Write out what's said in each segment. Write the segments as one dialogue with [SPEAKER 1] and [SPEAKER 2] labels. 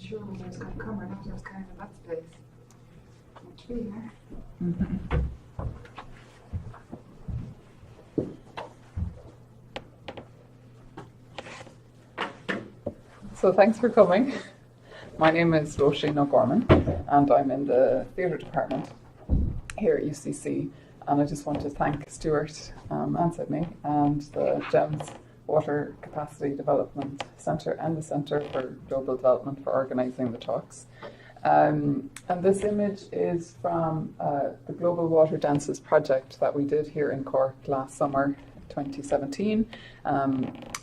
[SPEAKER 1] sure whether I was going to come or not. I was kind of in that space. Much to be here.
[SPEAKER 2] So thanks for coming. My name is Róisín and I'm in the theatre department here at UCC. And I just want to thank Stuart and Sydney and the GEMS Water Capacity Development Centre and the Centre for Global Development for organising the talks. And this image is from the Global Water Dances project that we did here in Cork last summer, 2017.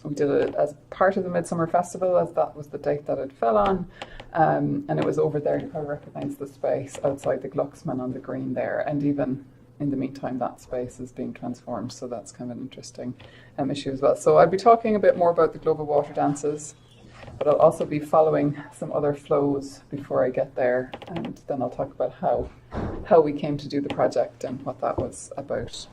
[SPEAKER 2] We did it as part of the Midsummer Festival, as that was the date that it fell on. And it was over there, you probably recognise the space outside the Glucksman on the green there. And even in the meantime, that space is being transformed. So that's kind of an interesting issue as well. So I'll be talking a bit more about the Global Water Dances, but I'll also be following some other flows before I get there. And then I'll talk about how we came to do the project and what that was about.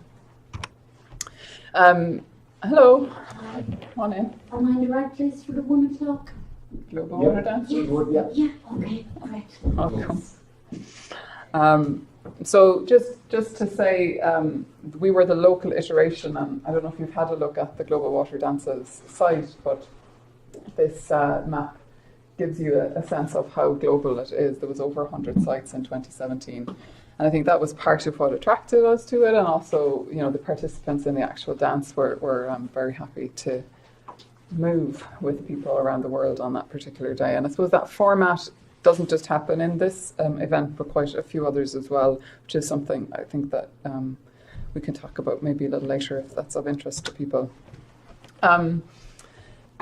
[SPEAKER 2] Hello.
[SPEAKER 3] Hi.
[SPEAKER 2] Come on in.
[SPEAKER 3] Am I in the right place for the 1 o'clock?
[SPEAKER 2] Global Water Dances?
[SPEAKER 3] Yeah, okay, great.
[SPEAKER 2] Welcome. So just to say, we were the local iteration, and I don't know if you've had a look at the Global Water Dances site, but this map gives you a sense of how global it is. There was over 100 sites in 2017. And I think that was part of what attracted us to it, and also, you know, the participants in the actual dance were very happy to move with people around the world on that particular day. And I suppose that format doesn't just happen in this event, but quite a few others as well, which is something I think that we can talk about maybe a little later if that's of interest to people.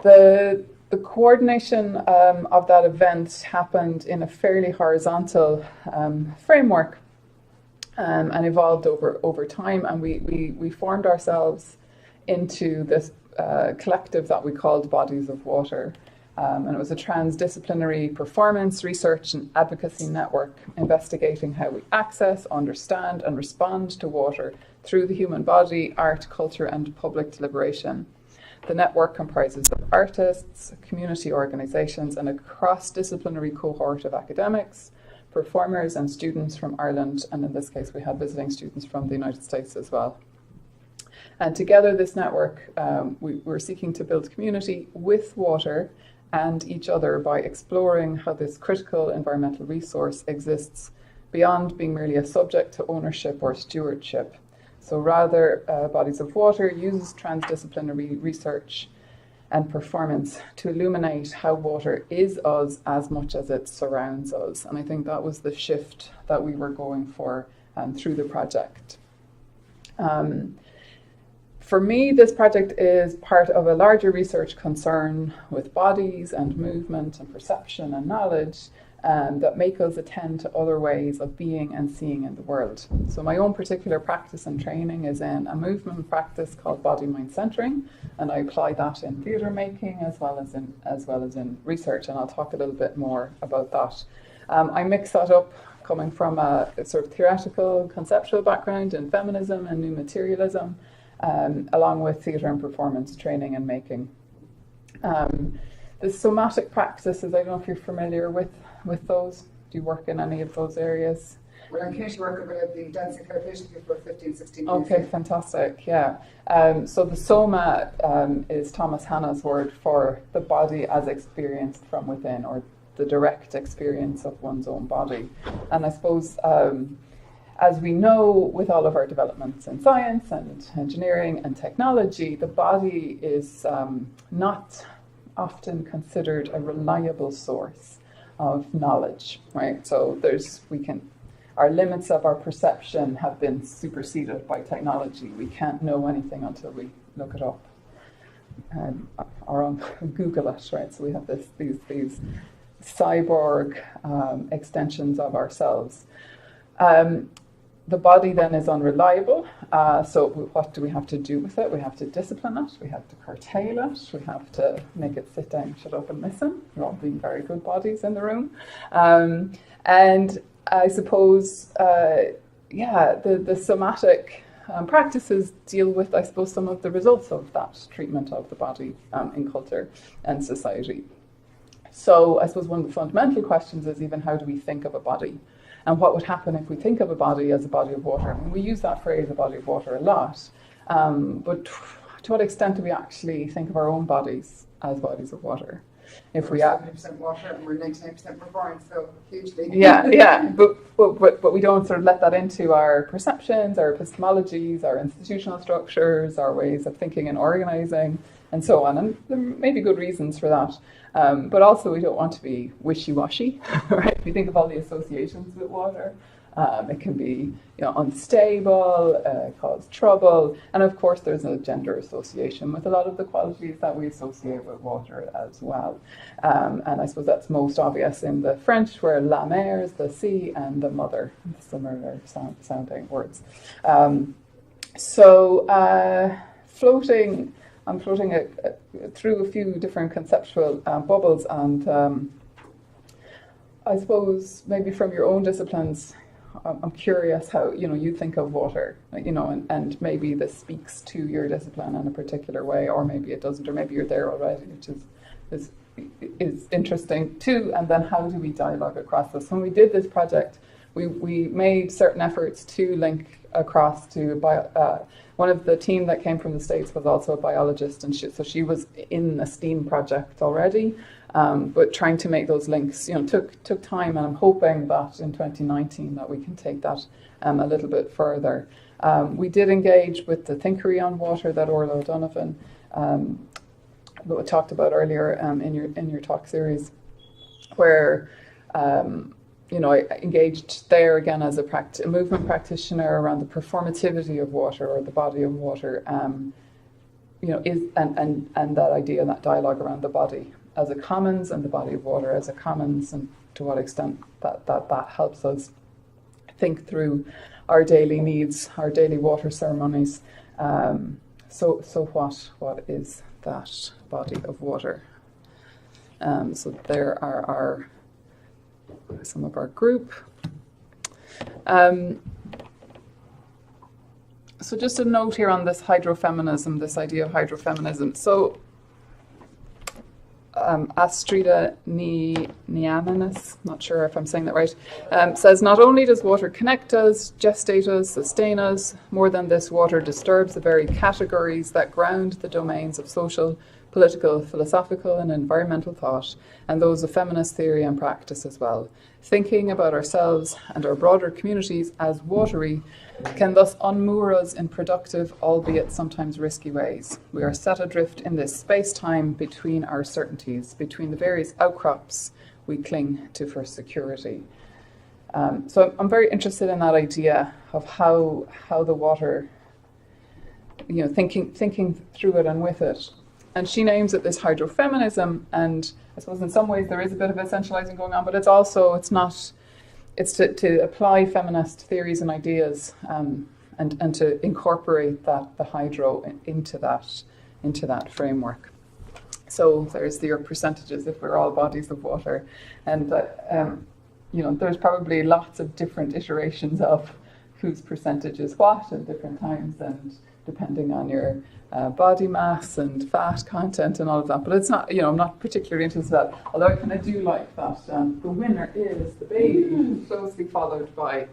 [SPEAKER 2] The coordination of that event happened in a fairly horizontal framework and evolved over time, and we formed ourselves into this collective that we called Bodies of Water. And it was a transdisciplinary performance, research and advocacy network investigating how we access, understand and respond to water through the human body, art, culture and public deliberation. The network comprises of artists, community organisations and a cross-disciplinary cohort of academics, performers and students from Ireland, and in this case we had visiting students from the United States as well. And together this network, we're seeking to build community with water and each other by exploring how this critical environmental resource exists beyond being merely a subject to ownership or stewardship. So rather, Bodies of Water uses transdisciplinary research and performance to illuminate how water is us as much as it surrounds us. And I think that was the shift that we were going for through the project. For me, this project is part of a larger research concern with bodies and movement and perception and knowledge that make us attend to other ways of being and seeing in the world. So my own particular practice and training is in a movement practice called body-mind centering, and I apply that in theatre making as well as in research, and I'll talk a little bit more about that. I mix that up coming from a sort of theoretical, conceptual background in feminism and new materialism, along with theatre and performance training and making. The somatic practices, I don't know if you're familiar with those. Do you work in any of those areas?
[SPEAKER 1] Well, I'm community worker, but I've been dancing therapeutic for 15, 16 years.
[SPEAKER 2] Okay, fantastic, yeah. So the soma is Thomas Hanna's word for the body as experienced from within, or the direct experience of one's own body. And I suppose as we know, with all of our developments in science and engineering and technology, the body is not often considered a reliable source of knowledge, right? So our limits of our perception have been superseded by technology. We can't know anything until we look it up or on Google it, right? So we have these cyborg extensions of ourselves. The body then is unreliable, so what do we have to do with it? We have to discipline it, we have to curtail it, we have to make it sit down, shut up and listen. You're all being very good bodies in the room. And I suppose, the somatic practices deal with, I suppose, some of the results of that treatment of the body in culture and society. So I suppose one of the fundamental questions is even how do we think of a body? And what would happen if we think of a body as a body of water? I mean, we use that phrase, a body of water, a lot. But to what extent do we actually think of our own bodies as bodies of water? If we are
[SPEAKER 1] 70% water and we're 99% we're born, so hugely.
[SPEAKER 2] yeah, but we don't sort of let that into our perceptions, our epistemologies, our institutional structures, our ways of thinking and organising, and so on. And there may be good reasons for that. But also we don't want to be wishy-washy, right? We think of all the associations with water. It can be, unstable, cause trouble, and of course there's a gender association with a lot of the qualities that we associate with water as well. And I suppose that's most obvious in the French, where la mer is the sea and the mother, similar sounding words. I'm floating through a few different conceptual bubbles, and I suppose maybe from your own disciplines, I'm curious how you think of water, and maybe this speaks to your discipline in a particular way, or maybe it doesn't, or maybe you're there already, which is interesting too. And then how do we dialogue across this? When we did this project, we made certain efforts to link across to one of the team that came from the States was also a biologist, and so she was in a STEAM project already. But trying to make those links, took time, and I'm hoping that in 2019 that we can take that a little bit further. We did engage with the Thinkery on Water that Orla O'Donovan talked about earlier in your talk series, where I engaged there again as a movement practitioner around the performativity of water, or the body of water, and that idea, that dialogue around the body as a commons and the body of water as a commons, and to what extent that helps us think through our daily needs, our daily water ceremonies. So what is that body of water? So there are some of our group. So just a note here on this hydrofeminism, this idea of hydrofeminism. So Astrida Niamanis, not sure if I'm saying that right, says, not only does water connect us, gestate us, sustain us, more than this, water disturbs the very categories that ground the domains of social, political, philosophical and environmental thought, and those of feminist theory and practice as well. Thinking about ourselves and our broader communities as watery can thus unmoor us in productive, albeit sometimes risky ways. We are set adrift in this space-time between our certainties, between the various outcrops we cling to for security. So I'm very interested in that idea of how the water, thinking through it and with it. And she names it this hydrofeminism, and I suppose in some ways there is a bit of essentializing going on, but it's to apply feminist theories and ideas, and to incorporate the hydro into that framework. So there's your percentages if we're all bodies of water, and there's probably lots of different iterations of whose percentage is what at different times, and depending on your body mass and fat content and all of that. But it's not, I'm not particularly interested in that, although I kind of do like that. The winner is the baby, closely followed by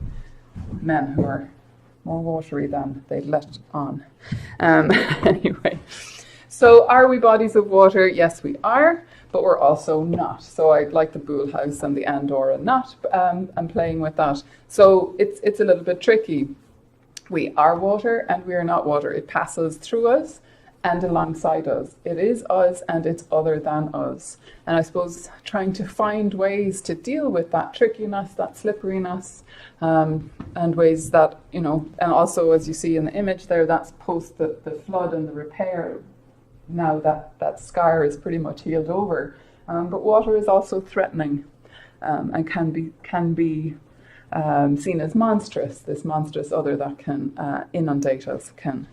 [SPEAKER 2] men who are more watery than they let on. Anyway, so are we bodies of water? Yes, we are, but we're also not. So I like the Boole House and the and or and not, and playing with that. So it's a little bit tricky. We are water and we are not water. It passes through us and alongside us. It is us and it's other than us. And I suppose trying to find ways to deal with that trickiness, that slipperiness, and ways that, and also as you see in the image there, that's post the flood and the repair. Now that scar is pretty much healed over. But water is also threatening, and can be seen as monstrous, this monstrous other that can inundate us, can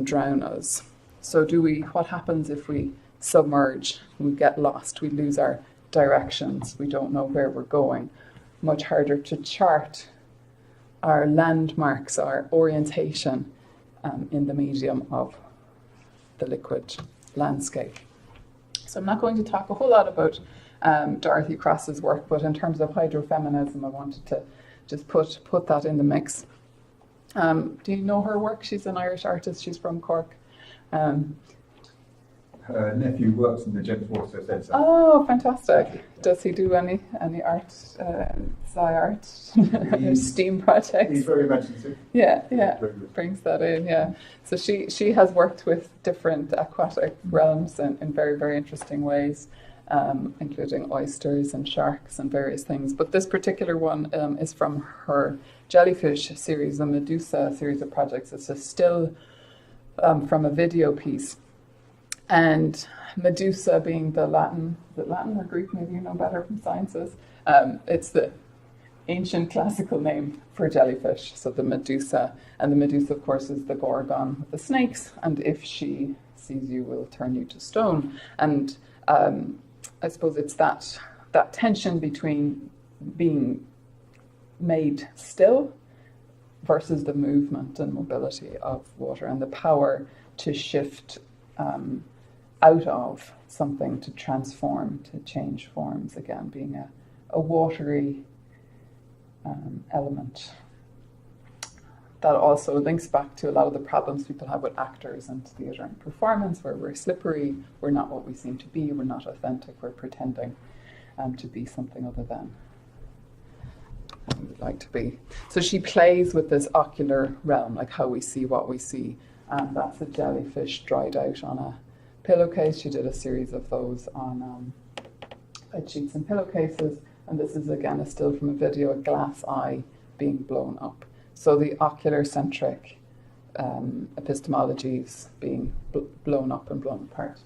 [SPEAKER 2] drown us. So what happens if we submerge, we get lost, we lose our directions, we don't know where we're going? Much harder to chart our landmarks, our orientation in the medium of the liquid landscape. So I'm not going to talk a whole lot about Dorothy Cross's work, but in terms of hydrofeminism, I wanted to just put that in the mix. Do you know her work? She's an Irish artist. She's from Cork.
[SPEAKER 4] Her nephew works in the James Water Centre.
[SPEAKER 2] Oh, fantastic! Does he do any art, art, STEAM projects?
[SPEAKER 4] He's very imaginative.
[SPEAKER 2] Yeah, brings that in. Yeah, so she has worked with different aquatic realms in very, very interesting ways, including oysters and sharks and various things. But this particular one is from her jellyfish series, the Medusa series of projects. It's a still from a video piece. And Medusa being the Latin, is it Latin or Greek? Maybe you know better from sciences. It's the ancient classical name for jellyfish. So the Medusa, and the Medusa, of course, is the Gorgon with the snakes. And if she sees you, will turn you to stone. And I suppose it's that tension between being made still versus the movement and mobility of water and the power to shift out of something to transform, to change forms, again, being a watery element. That also links back to a lot of the problems people have with actors and theatre and performance, where we're slippery, we're not what we seem to be, we're not authentic, we're pretending to be something other than what we would like to be. So she plays with this ocular realm, like how we see what we see, and that's a jellyfish dried out on a pillowcase. She did a series of those on bed sheets and pillowcases, and this is again a still from a video, a glass eye being blown up. So the ocular centric epistemologies being blown up and blown apart.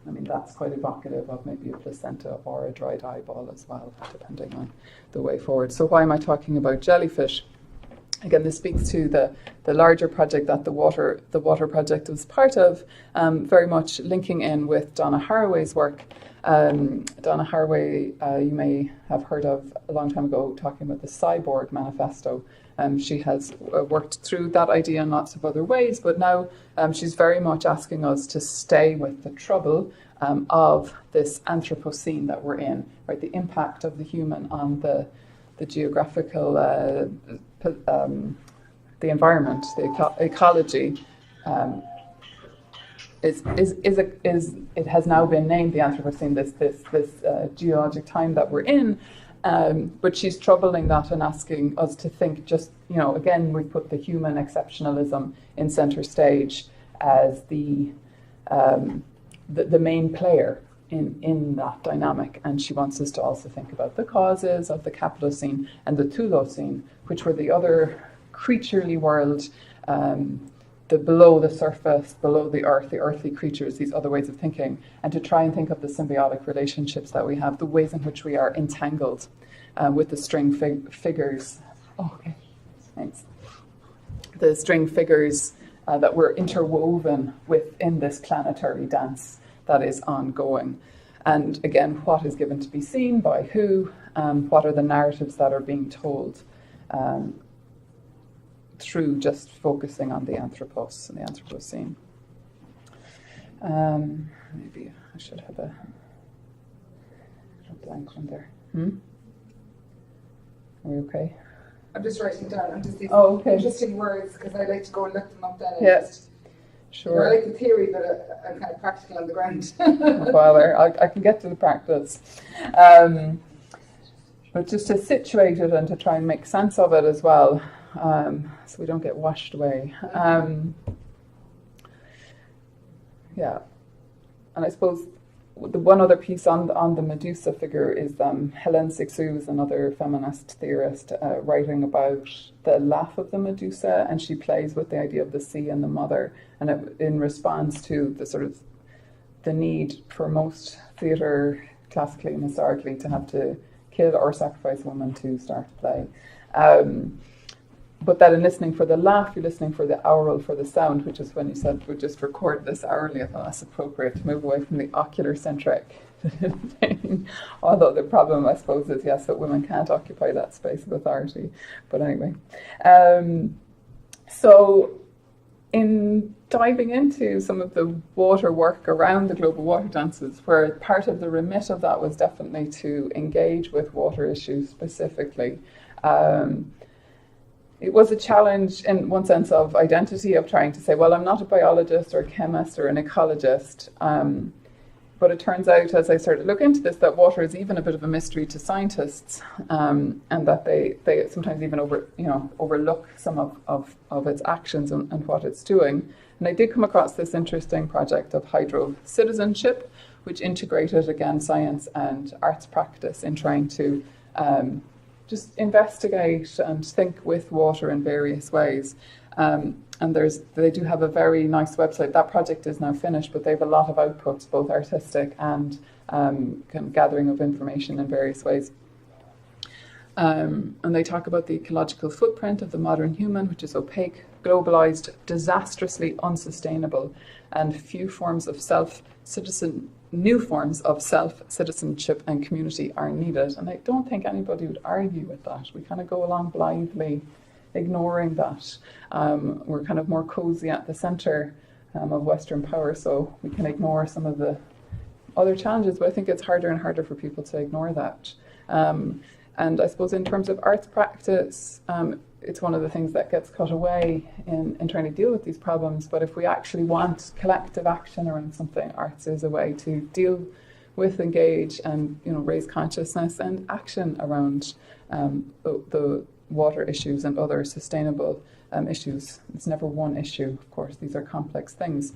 [SPEAKER 2] I mean, that's quite evocative of maybe a placenta or a dried eyeball as well, depending on the way forward. So why am I talking about jellyfish? Again, this speaks to the larger project that the water project was part of, very much linking in with Donna Haraway's work. Donna Haraway, you may have heard of a long time ago, talking about the Cyborg Manifesto. She has worked through that idea in lots of other ways, but now she's very much asking us to stay with the trouble of this Anthropocene that we're in, right? The impact of the human on the geographical, the environment, the ecology. It has now been named the Anthropocene, this geologic time that we're in. But she's troubling that and asking us to think just, again, we put the human exceptionalism in centre stage as the main player in that dynamic. And she wants us to also think about the causes of the Capitalocene and the Thulocene, which were the other creaturely world, the below the surface, below the earth, the earthly creatures, these other ways of thinking, and to try and think of the symbiotic relationships that we have, the ways in which we are entangled with the string figures. Oh, okay, thanks. The string figures that we're interwoven within this planetary dance that is ongoing. And again, what is given to be seen by who? What are the narratives that are being told? Through just focusing on the Anthropos and the Anthropocene. Maybe I should have a blank one there. Are we okay?
[SPEAKER 1] I'm just writing down. I'm just these interesting words because I like to go and look them up then.
[SPEAKER 2] Yes, sure.
[SPEAKER 1] I like the theory, but I'm kind of practical on the ground.
[SPEAKER 2] No bother. I can get to the practice. But just to situate it and to try and make sense of it as well. So we don't get washed away. Yeah, and I suppose the one other piece on the Medusa figure is Hélène Cixous, is another feminist theorist, writing about the laugh of the Medusa, and she plays with the idea of the sea and the mother, and in response to the sort of the need for most theatre, classically and historically, to have to kill or sacrifice a woman to start play. But that in listening for the laugh, you're listening for the aural, for the sound, which is when you said we'd just record this hourly. I thought that's appropriate to move away from the ocular-centric thing. Although the problem, I suppose, is, yes, that women can't occupy that space of authority. But anyway. So in diving into some of the water work around the global water dances, where part of the remit of that was definitely to engage with water issues specifically. It was a challenge in one sense of identity, of trying to say, well, I'm not a biologist or a chemist or an ecologist. But it turns out, as I started to look into this, that water is even a bit of a mystery to scientists, and that they sometimes even overlook some of its actions and what it's doing. And I did come across this interesting project of hydro citizenship, which integrated, again, science and arts practice in trying to just investigate and think with water in various ways. And they do have a very nice website. That project is now finished, but they have a lot of outputs, both artistic and kind of gathering of information in various ways. And they talk about the ecological footprint of the modern human, which is opaque, globalized, disastrously unsustainable, and new forms of self-citizenship and community are needed. And I don't think anybody would argue with that. We kind of go along blindly, ignoring that. We're kind of more cozy at the centre of Western power, so we can ignore some of the other challenges, but I think it's harder and harder for people to ignore that. And I suppose in terms of arts practice, it's one of the things that gets cut away in trying to deal with these problems. But if we actually want collective action around something, arts is a way to deal with, engage, and raise consciousness and action around the water issues and other sustainable issues. It's never one issue, of course. These are complex things.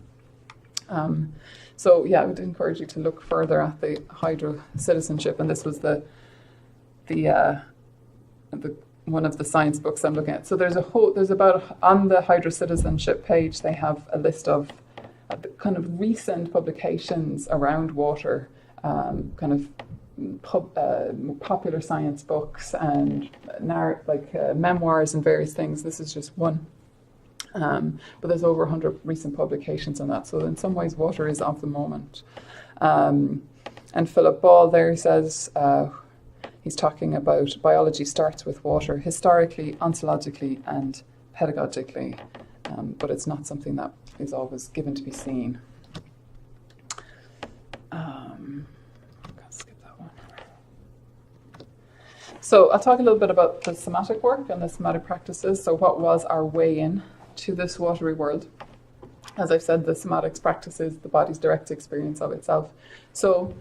[SPEAKER 2] So yeah, I would encourage you to look further at the hydro citizenship, and this was the one of the science books I'm looking at. So there's about, on the hydro citizenship page, they have a list of kind of recent publications around water, kind of popular science books and memoirs and various things. This is just one. But there's over 100 recent publications on that. So in some ways, water is of the moment. And Philip Ball there says, he's talking about biology starts with water, historically, ontologically, and pedagogically. But it's not something that is always given to be seen. So I'll talk a little bit about the somatic work and the somatic practices. So what was our way in to this watery world? As I've said, the somatics practices the body's direct experience of itself. So,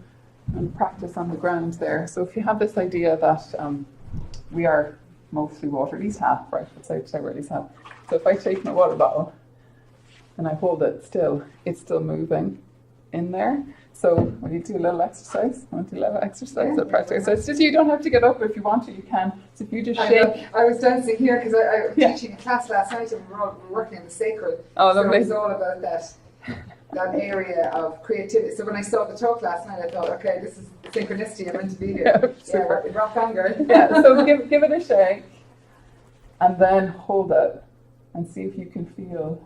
[SPEAKER 2] and practice on the ground there. So if you have this idea that we are mostly water, at least half, right? Let's say we're at least half. So if I take my water bottle and I hold it still, it's still moving in there. So when you do a little exercise, or practice exercise, just you don't have to get up. If you want to, you can. So if you just shake.
[SPEAKER 1] I was dancing here because I was teaching a class last night, and we were working on the sacred.
[SPEAKER 2] Oh, lovely.
[SPEAKER 1] So it was all about that area of creativity. So when I saw the talk last night, I thought, okay, this is synchronicity. I'm meant to be here.
[SPEAKER 2] Super.
[SPEAKER 1] Rock on, girl.
[SPEAKER 2] Yeah. So give it a shake, and then hold it, and see if you can feel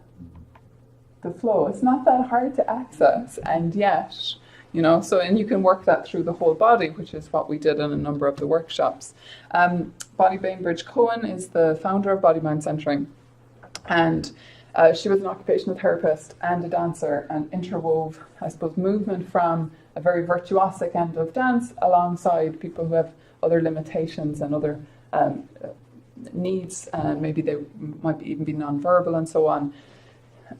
[SPEAKER 2] the flow. It's not that hard to access, and yet, and you can work that through the whole body, which is what we did in a number of the workshops. Bonnie Bainbridge-Cohen is the founder of Body Mind Centering, and she was an occupational therapist and a dancer, and interwove, I suppose, movement from a very virtuosic end of dance alongside people who have other limitations and other needs, and maybe they might even be non-verbal and so on.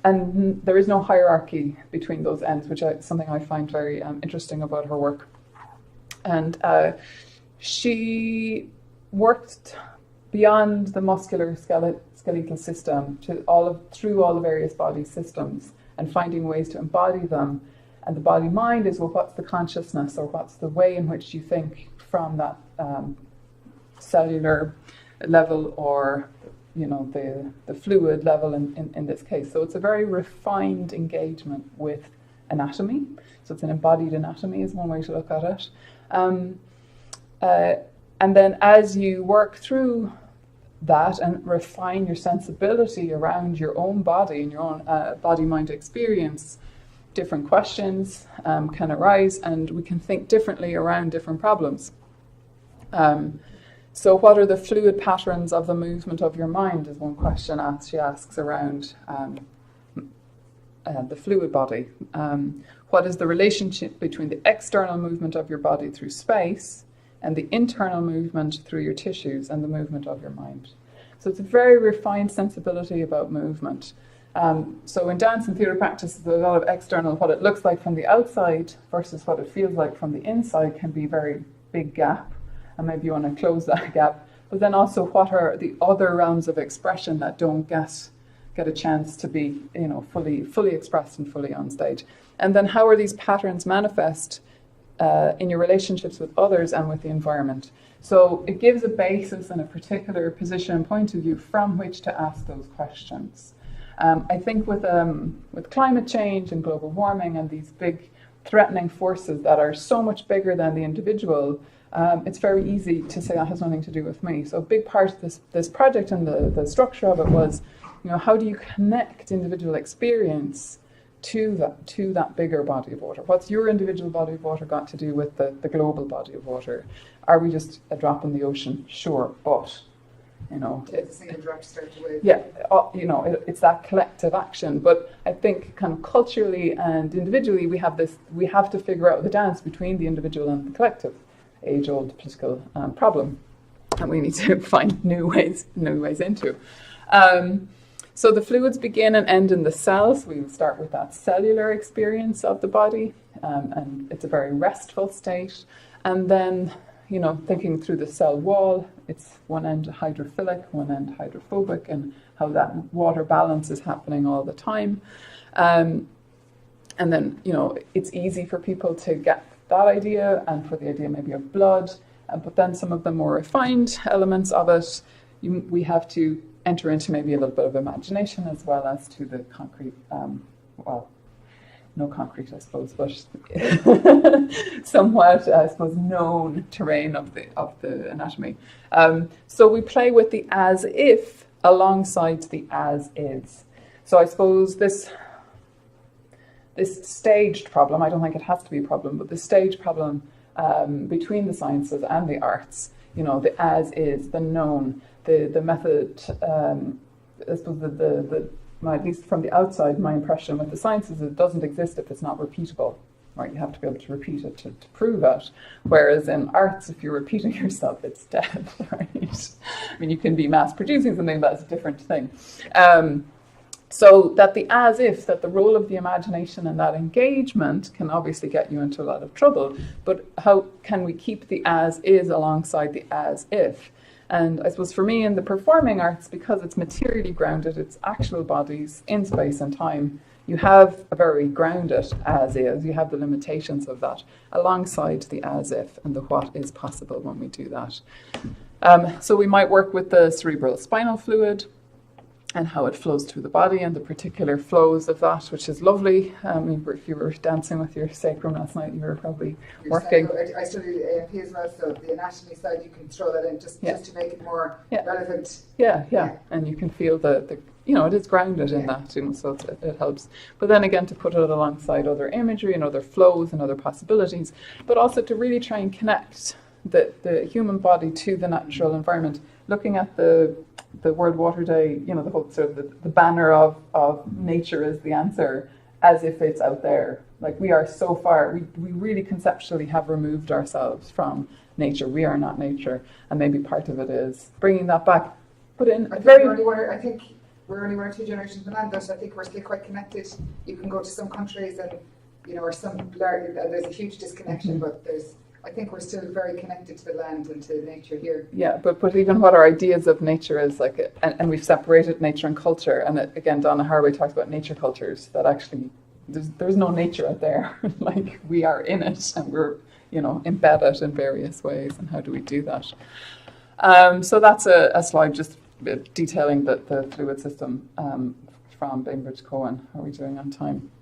[SPEAKER 2] And there is no hierarchy between those ends, which is something I find very interesting about her work. And she worked beyond the muscular skeletal system through all the various body systems, and finding ways to embody them. And the body-mind is, well, what's the consciousness, or what's the way in which you think from that cellular level, or the fluid level in this case. So it's a very refined engagement with anatomy. So it's an embodied anatomy is one way to look at it. And then as you work through that and refine your sensibility around your own body and your own body-mind experience, different questions can arise, and we can think differently around different problems. So what are the fluid patterns of the movement of your mind is one question she asks around the fluid body. What is the relationship between the external movement of your body through space and the internal movement through your tissues and the movement of your mind? So it's a very refined sensibility about movement. So in dance and theatre practice, there's a lot of external, what it looks like from the outside versus what it feels like from the inside can be a very big gap. And maybe you want to close that gap. But then also, what are the other realms of expression that don't get a chance to be, fully expressed and fully on stage? And then how are these patterns manifest in your relationships with others and with the environment? So it gives a basis and a particular position and point of view from which to ask those questions. I think with climate change and global warming and these big threatening forces that are so much bigger than the individual, it's very easy to say that has nothing to do with me. So a big part of this project and the structure of it was, how do you connect individual experience to that bigger body of water? What's your individual body of water got to do with the global body of water? Are we just a drop in the ocean? Sure, but
[SPEAKER 1] It's a single drop to start the wave.
[SPEAKER 2] Yeah, it's that collective action. But I think kind of culturally and individually, we have to figure out the dance between the individual and the collective, age-old political problem, and we need to find new ways into. So the fluids begin and end in the cells. We start with that cellular experience of the body, and it's a very restful state. And then, thinking through the cell wall, it's one end hydrophilic, one end hydrophobic, and how that water balance is happening all the time. And then, it's easy for people to get that idea and for the idea maybe of blood, but then some of the more refined elements of it, we have to enter into maybe a little bit of imagination as well as to the concrete, no concrete, I suppose, but somewhat, I suppose, known terrain of the anatomy. So we play with the as if alongside the as is. So I suppose this staged problem, I don't think it has to be a problem, but the staged problem between the sciences and the arts, the as is, the known, the method, I suppose at least from the outside, my impression with the sciences is it doesn't exist if it's not repeatable, right? You have to be able to repeat it to prove it. Whereas in arts, if you're repeating yourself, it's dead, right? I mean, you can be mass producing something, but it's a different thing. So that the as if, that the role of the imagination and that engagement can obviously get you into a lot of trouble, but how can we keep the as is alongside the as if? And I suppose for me in the performing arts, because it's materially grounded, it's actual bodies in space and time, you have a very grounded as is, you have the limitations of that, alongside the as if and the what is possible when we do that. So we might work with the cerebral spinal fluid and how it flows through the body and the particular flows of that, which is lovely. If you were dancing with your sacrum last night, you were probably working.
[SPEAKER 1] I studied AMP as well, so the anatomy side, you can throw that in just to make it more relevant.
[SPEAKER 2] Yeah, and you can feel the it is grounded in that, so it helps. But then again, to put it alongside other imagery and other flows and other possibilities, but also to really try and connect the human body to the natural environment, looking at the World Water Day, the whole sort of the banner of nature is the answer, as if it's out there. Like we are so far, we really conceptually have removed ourselves from nature. We are not nature, and maybe part of it is bringing that back. Put in
[SPEAKER 1] I think we're only one or two generations behind that. I think we're still quite connected. You can go to some countries and there's a huge disconnection, but I think we're still very connected to the land and to nature here. Yeah,
[SPEAKER 2] but even what our ideas of nature is like, and we've separated nature and culture. And again, Donna Haraway talks about nature cultures, that actually there's no nature out there. Like we are in it and we're, embedded in various ways. And how do we do that? So that's a slide just detailing the fluid system from Bainbridge Cohen. How are we doing on time?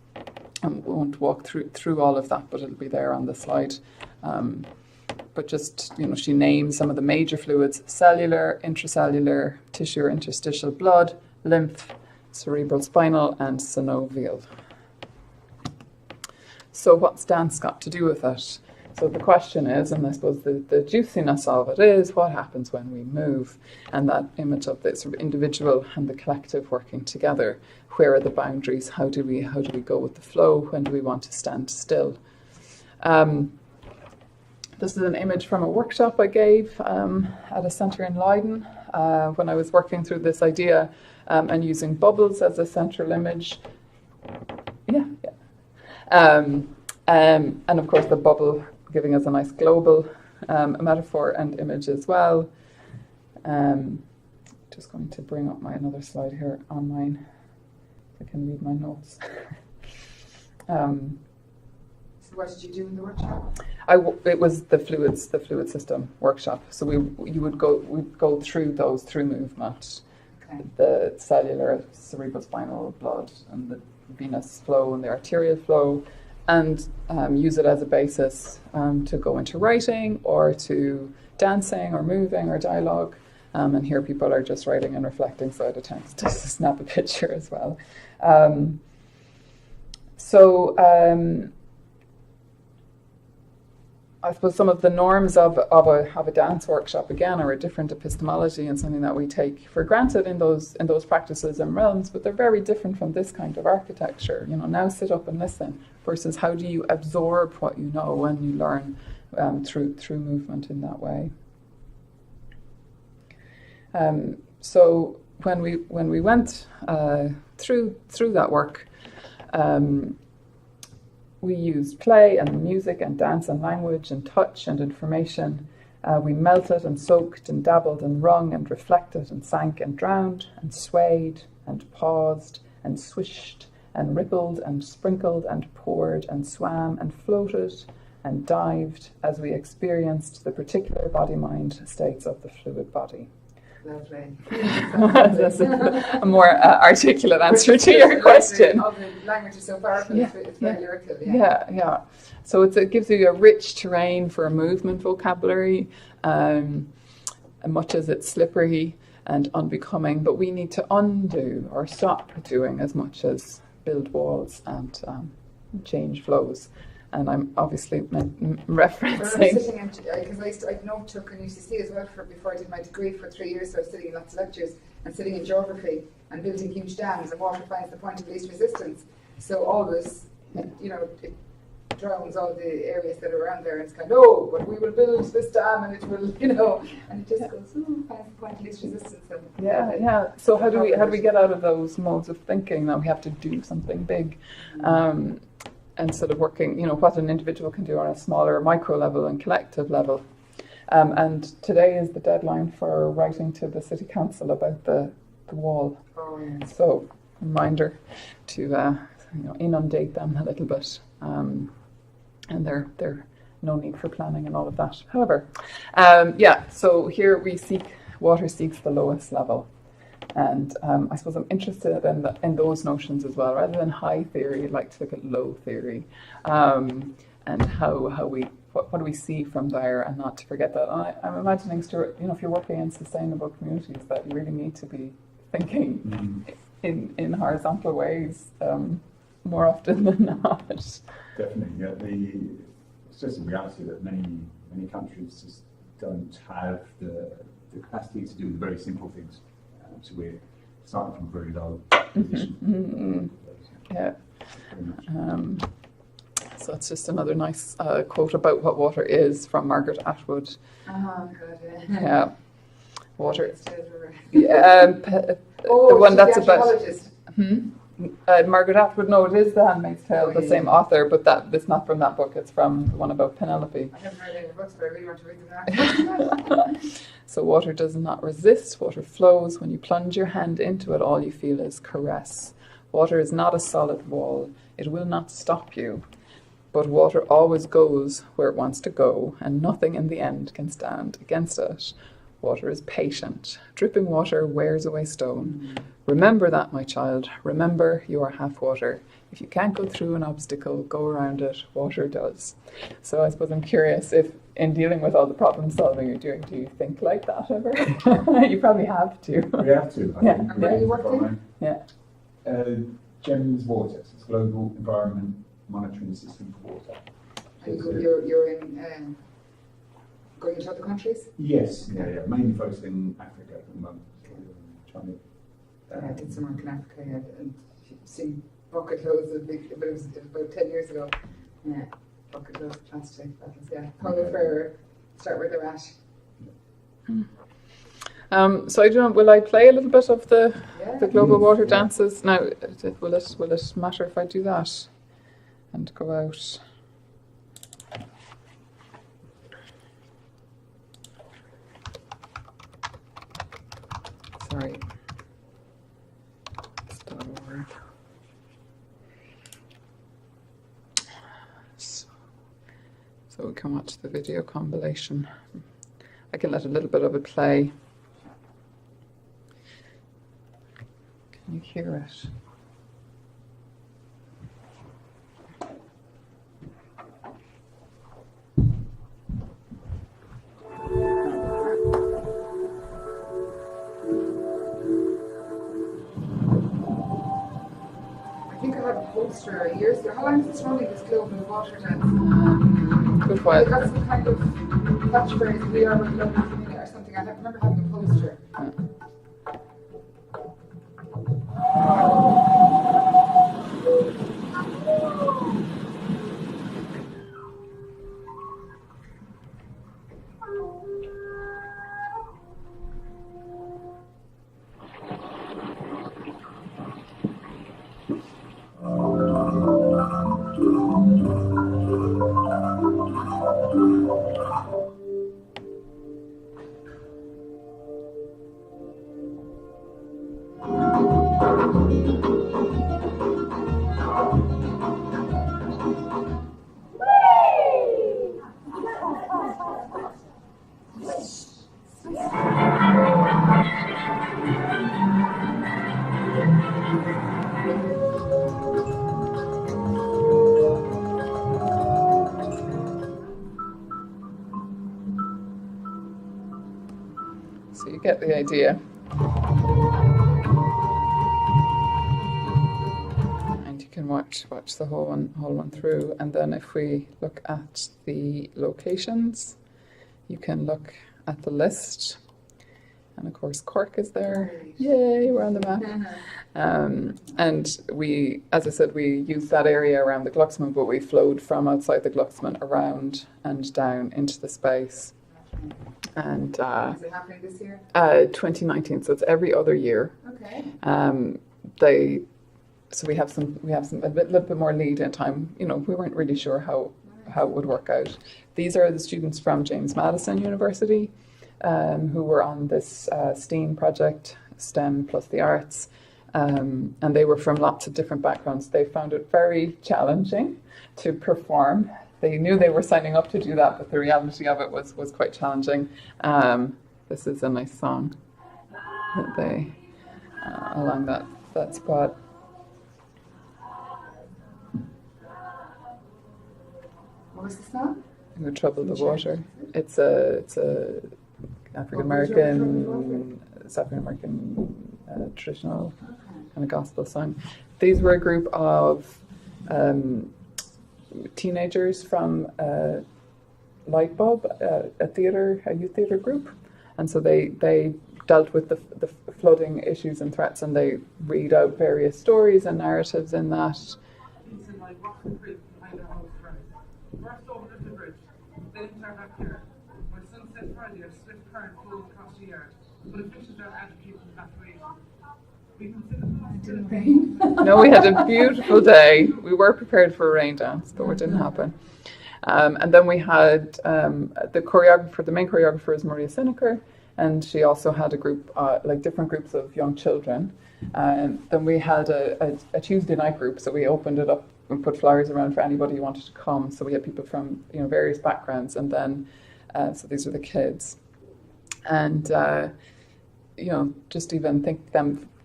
[SPEAKER 2] We won't walk through all of that, but it'll be there on the slide. But just, she names some of the major fluids: cellular, intracellular, tissue or interstitial blood, lymph, cerebral spinal, and synovial. So what's dance got to do with it? So the question is, and I suppose the juiciness of it is, what happens when we move? And that image of the sort of individual and the collective working together. Where are the boundaries? How do we go with the flow? When do we want to stand still? This is an image from a workshop I gave at a centre in Leiden when I was working through this idea and using bubbles as a central image. Yeah. And of course the bubble giving us a nice global metaphor and image as well. Just going to bring up another slide here online. I can read my notes.
[SPEAKER 1] So what did you do in the workshop?
[SPEAKER 2] It was the fluid system workshop. So we'd go through those through movement,
[SPEAKER 1] Okay.
[SPEAKER 2] the cellular, cerebrospinal blood, and the venous flow and the arterial flow, and use it as a basis to go into writing or to dancing or moving or dialogue. And here people are just writing and reflecting, so I had a chance to snap a picture as well. I suppose some of the norms of a dance workshop again are a different epistemology and something that we take for granted in those practices and realms, but they're very different from this kind of architecture. Now sit up and listen versus how do you absorb what you know when you learn through movement in that way. So when we went through that work, we used play and music and dance and language and touch and information. We melted and soaked and dabbled and wrung and reflected and sank and drowned and swayed and paused and swished and rippled and sprinkled and poured and swam and floated and dived as we experienced the particular body-mind states of the fluid body.
[SPEAKER 1] Lovely.
[SPEAKER 2] That's a more articulate answer to your question.
[SPEAKER 1] All the language is so powerful,
[SPEAKER 2] Yeah,
[SPEAKER 1] it's very lyrical.
[SPEAKER 2] Yeah. So it gives you a rich terrain for a movement vocabulary, much as it's slippery and unbecoming, but we need to undo or stop doing as much as build walls and change flows. And I'm obviously referencing.
[SPEAKER 1] Because I note took in UCC as well before I did my degree for 3 years, so I was sitting in lots of lectures and sitting in geography and building huge dams, and water finds the point of least resistance. So always, it drowns all the areas that are around there, and it's kind of, no, but we will build this dam and it will, and it just goes, finds the point of least resistance. And
[SPEAKER 2] Yeah. So how do we get out of those modes of thinking that we have to do something big? Instead of working, what an individual can do on a smaller micro level and collective level. And today is the deadline for writing to the City Council about the wall.
[SPEAKER 1] Oh, yeah.
[SPEAKER 2] So, reminder to inundate them a little bit. And there no need for planning and all of that. However, so here water seeks the lowest level. And I suppose I'm interested in those notions as well. Rather than high theory, I'd like to look at low theory and what do we see from there, and not to forget that. And I'm imagining, Stuart, if you're working in sustainable communities, that you really need to be thinking in horizontal ways more often than not.
[SPEAKER 4] Definitely, yeah. It's just a reality that many countries just don't have the capacity to do the very simple things. So we're starting from a very low position.
[SPEAKER 2] Yeah. So it's just another nice quote about what water is from Margaret Atwood.
[SPEAKER 1] Oh, God, yeah.
[SPEAKER 2] Yeah. Water.
[SPEAKER 1] The
[SPEAKER 2] one that's about.
[SPEAKER 1] anthropologist.
[SPEAKER 2] Margaret Atwood. No, it is The Handmaid's Tale, the same author, but it's not from that book. It's from the one about Penelope.
[SPEAKER 1] I haven't read any books, but I really want to read them now.
[SPEAKER 2] So water does not resist, water flows. When you plunge your hand into it, all you feel is caress. Water is not a solid wall. It will not stop you. But water always goes where it wants to go, and nothing in the end can stand against it. Water is patient. Dripping water wears away stone. Remember that, my child. Remember you are half water. If you can't go through an obstacle, go around it. Water does. So I suppose I'm curious if, in dealing with all the problem solving you're doing, do you think like that ever? You probably have to.
[SPEAKER 4] We have to.
[SPEAKER 2] Yeah.
[SPEAKER 1] And where are you working?
[SPEAKER 2] Yeah.
[SPEAKER 4] GEMS Vortex, it's Global Environment Monitoring System for Water.
[SPEAKER 1] And you're in going into other countries?
[SPEAKER 4] Yes, yeah. Mainly focused in Africa at the moment. Trying to.
[SPEAKER 1] I did some work in Africa, and seen bucket loads of big, but it was about 10 years ago. Yeah, bucket loads of plastic. That was, Paulo Freire, start where they're at.
[SPEAKER 2] So I don't know, will I play a little bit of the global water
[SPEAKER 4] Yeah.
[SPEAKER 2] dances? Now, will it matter if I do that and go out? Sorry. Start over. So we can watch the video compilation. I can let a little bit of it play. Can you hear it?
[SPEAKER 1] I think I had a poster years ago. How long is this running, this global water dance?
[SPEAKER 2] Good
[SPEAKER 1] They
[SPEAKER 2] while.
[SPEAKER 1] got some kind of catchphrase, we are with global community or something. I remember having a poster.
[SPEAKER 2] So you get the idea. And you can watch the whole one through. And then if we look at the locations, you can look at the list. And of course, Cork is there. Yay, we're on the map. And we, as I said, we used that area around the Glucksman, but we flowed from outside the Glucksman around and down into the space. And
[SPEAKER 1] Is it happening this year?
[SPEAKER 2] 2019, so it's every other year.
[SPEAKER 1] Okay.
[SPEAKER 2] So we have a little bit more lead in time. You know, we weren't really sure how it would work out. These are the students from James Madison University who were on this STEAM project, STEM plus the arts, and they were from lots of different backgrounds. They found it very challenging to perform. They knew they were signing up to do that, but the reality of it was quite challenging. This is a nice song that they along that spot.
[SPEAKER 1] What was the song?
[SPEAKER 2] Who Troubled the Water. It's a African American traditional kind of gospel song. These were a group of teenagers from Lightbulb, a youth theatre group, and so they dealt with the flooding issues and threats, and they read out various stories and narratives in that.
[SPEAKER 5] It's in like Rockland Creek behind our house, right? First over the bridge, then to our backyard. By sunset Friday, a swift current flowed across the yard, but officials are advocating evacuation. We consider
[SPEAKER 1] It didn't rain.
[SPEAKER 2] No, we had a beautiful day. We were prepared for a rain dance, but it didn't happen. And then we had the main choreographer is Maria Sineker, and she also had a group, like different groups of young children. And then we had a Tuesday night group, so we opened it up and put flowers around for anybody who wanted to come. So we had people from various backgrounds, and then so these were the kids, and just even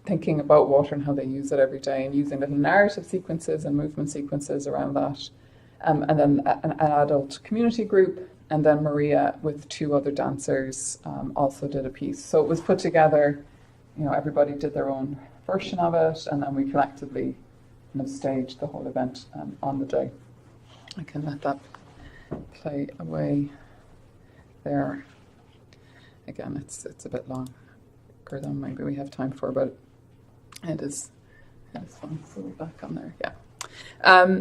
[SPEAKER 2] thinking about water and how they use it every day, and using little narrative sequences and movement sequences around that. And then an adult community group, and then Maria with two other dancers also did a piece. So it was put together, everybody did their own version of it, and then we collectively staged the whole event on the day. I can let that play away there. Again, it's a bit longer than maybe we have time for, but it is fun. So we're back on there, yeah.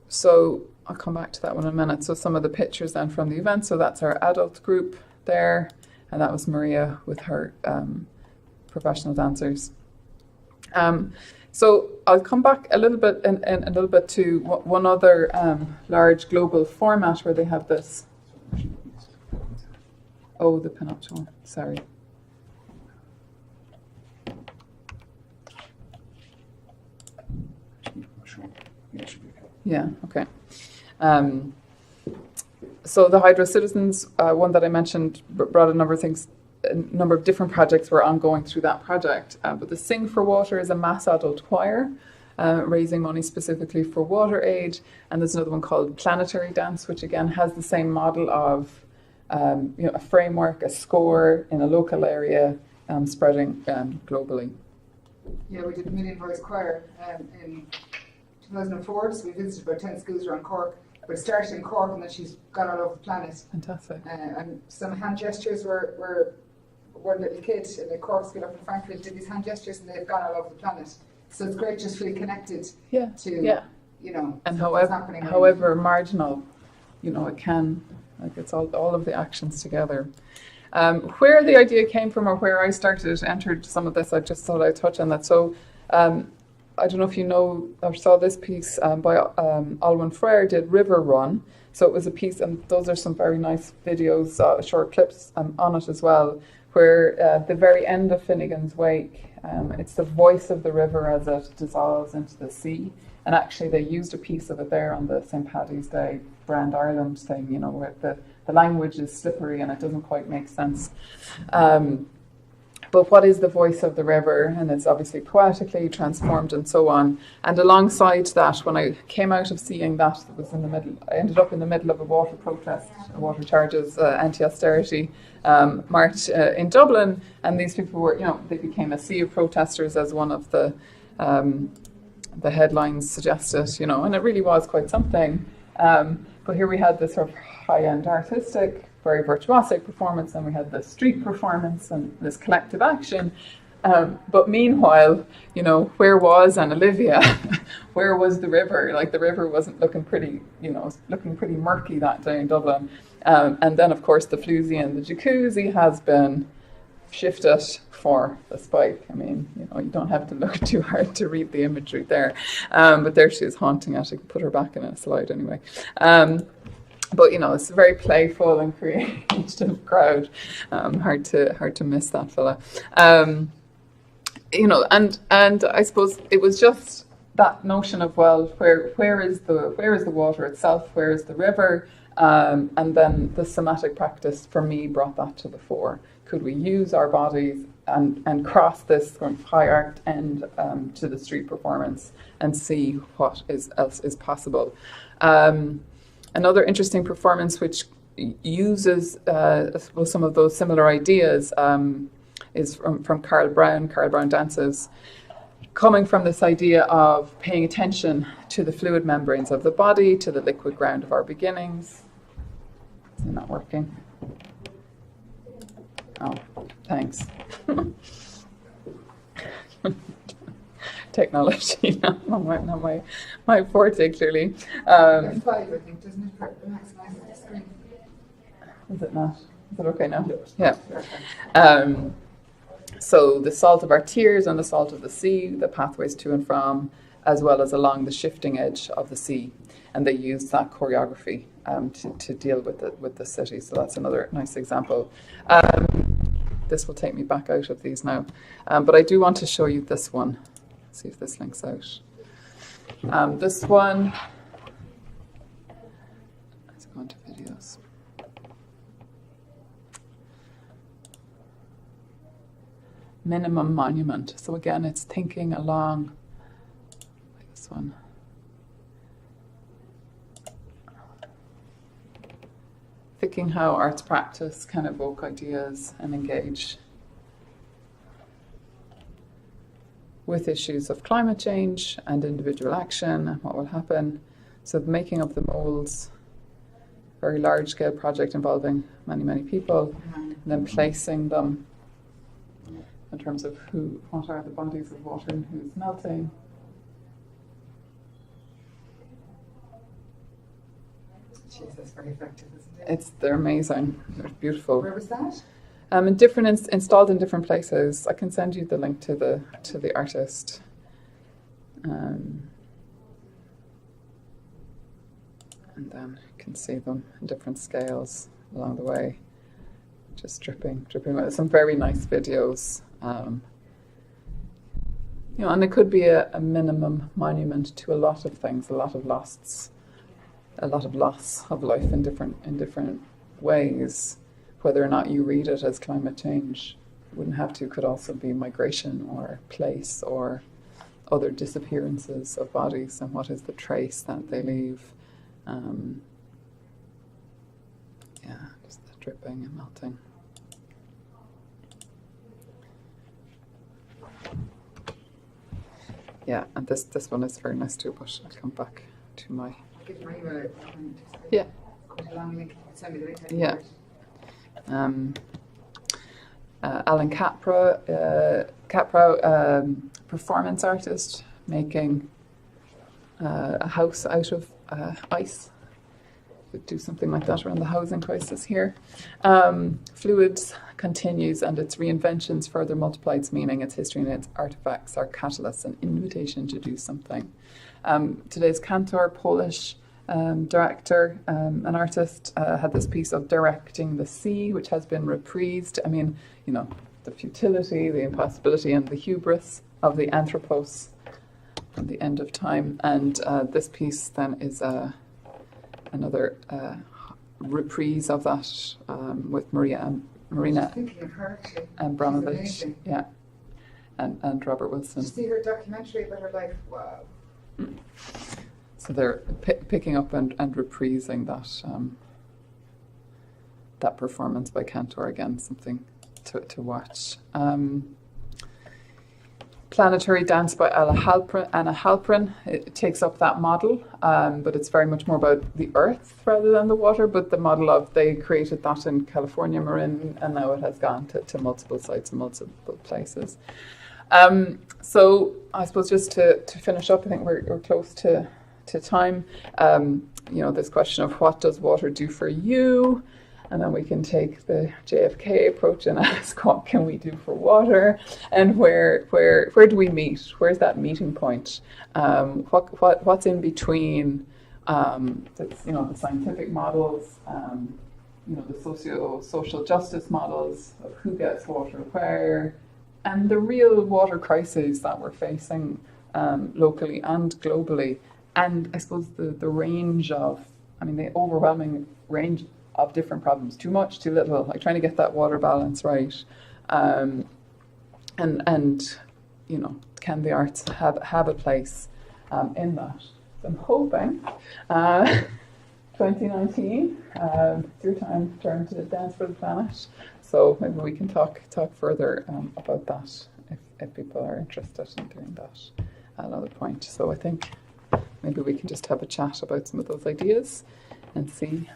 [SPEAKER 2] So I'll come back to that one in a minute. So some of the pictures then from the event. So that's our adult group there, and that was Maria with her professional dancers. So I'll come back a little bit in a little bit to one other large global format where they have this. Oh, the pin-up one. Sorry. Yeah. Okay. So the Hydro Citizens one that I mentioned brought a number of things. A number of different projects were ongoing through that project. But the Sing for Water is a mass adult choir, raising money specifically for water aid. And there's another one called Planetary Dance, which again has the same model of a framework, a score in a local area, spreading globally.
[SPEAKER 1] Yeah, we did the Million Voice Choir in 2004, so we visited about 10 schools around Cork. But it started in Cork and then she's gone all over the planet.
[SPEAKER 2] Fantastic.
[SPEAKER 1] And some hand gestures were one little kid in the Cork school up in Frankfurt did these hand gestures and they've gone all over the planet. So it's great just really connected to,
[SPEAKER 2] and
[SPEAKER 1] happening.
[SPEAKER 2] however marginal, it can, it's all of the actions together. Where the idea came from or where I entered some of this, I just thought I'd touch on that. So I don't know if you know or saw this piece by Alwyn Frere did River Run. So it was a piece, and those are some very nice videos, short clips on it as well, where at the very end of Finnegan's Wake, it's the voice of the river as it dissolves into the sea. And actually they used a piece of it there on the St. Paddy's Day Brand Ireland thing, where the language is slippery and it doesn't quite make sense. But what is the voice of the river? And it's obviously poetically transformed and so on. And alongside that, when I came out of seeing that, it was in the middle, I ended up in the middle of a water protest, a water charges, anti-austerity march in Dublin. And these people were, they became a sea of protesters, as one of the headlines suggested, and it really was quite something. But here we had this sort of high-end artistic, very virtuosic performance, and we had this street performance and this collective action. But meanwhile, where was Anna Olivia? Where was the river? Like, the river wasn't looking pretty, looking pretty murky that day in Dublin. And then, of course, the floozy and the jacuzzi has been shifted for the spike. I mean, you don't have to look too hard to read the imagery there. But there she is haunting it. I can put her back in a slide anyway. But it's a very playful and creative crowd. Hard to miss that fella. And I suppose it was just that notion of, well, where is the water itself? Where is the river? And then the somatic practice for me brought that to the fore. Could we use our bodies and cross this sort of high art end to the street performance and see what else is possible? Another interesting performance which uses I suppose some of those similar ideas is from Carl Brown. Carl Brown dances, coming from this idea of paying attention to the fluid membranes of the body, to the liquid ground of our beginnings. Is it not working? Oh, thanks. Technology, not my forte, clearly.
[SPEAKER 1] F5, I think, doesn't it, for maximize the screen?
[SPEAKER 2] Is it not? Is it okay now? Yeah. So the salt of our tears and the salt of the sea, the pathways to and from, as well as along the shifting edge of the sea. And they used that choreography to deal with the city. So that's another nice example. This will take me back out of these now. But I do want to show you this one. See if this links out. This one, let's go into videos. Minimum monument. So again, it's thinking along like this one. Thinking how arts practice can evoke ideas and engage with issues of climate change and individual action and what will happen. So the making of the molds very large-scale project involving many, many people, and then placing them in terms of what are the bodies of water and who's melting.
[SPEAKER 1] Jeez, that's very effective, isn't it?
[SPEAKER 2] They're amazing. They're beautiful.
[SPEAKER 1] Where was that?
[SPEAKER 2] Installed in different places. I can send you the link to the artist. And then you can see them in different scales along the way, just dripping with some very nice videos. And it could be a minimum monument to a lot of things, a lot of loss of life in different ways. Whether or not you read it as climate change, wouldn't have to, could also be migration or place or other disappearances of bodies, and what is the trace that they leave. Just the dripping and melting. Yeah, and this one is very nice too, but I'll come back to my...
[SPEAKER 1] I'll give you my email.
[SPEAKER 2] Yeah.
[SPEAKER 1] Quite a long link. You can send me the link.
[SPEAKER 2] Yeah. Alan Capra, performance artist, making a house out of ice. Could do something like that around the housing crisis here. Fluids continues, and its reinventions further multiply its meaning, its history, and its artifacts are catalysts, an invitation to do something. Today's cantor, Polish director, an artist, had this piece of Directing the Sea, which has been reprised. I mean, the futility, the impossibility, and the hubris of the anthropos from the end of time. And this piece then is another reprise of that with Marina Abramovich, yeah, and Robert Wilson.
[SPEAKER 1] Did you see her documentary about her life? Wow.
[SPEAKER 2] So they're picking up and reprising that performance by Cantor again, something to watch. Planetary Dance by Anna Halprin. It takes up that model, but it's very much more about the earth rather than the water, but the model of they created that in California, Marin, and now it has gone to multiple sites and multiple places. So I suppose just to finish up, I think we're close to time. This question of what does water do for you? And then we can take the JFK approach and ask, what can we do for water? And where do we meet? Where's that meeting point? What's in between the scientific models, the social justice models of who gets water where, and the real water crises that we're facing locally and globally. And I suppose the overwhelming range of different problems, too much, too little, like trying to get that water balance right. And can the arts have a place in that? So I'm hoping 2019, it's your time to turn to Dance for the Planet. So maybe we can talk further about that if people are interested in doing that at another point. So I think maybe we can just have a chat about some of those ideas and see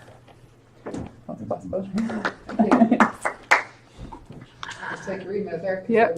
[SPEAKER 2] what's possible.
[SPEAKER 1] Just take your email there.
[SPEAKER 2] Yeah.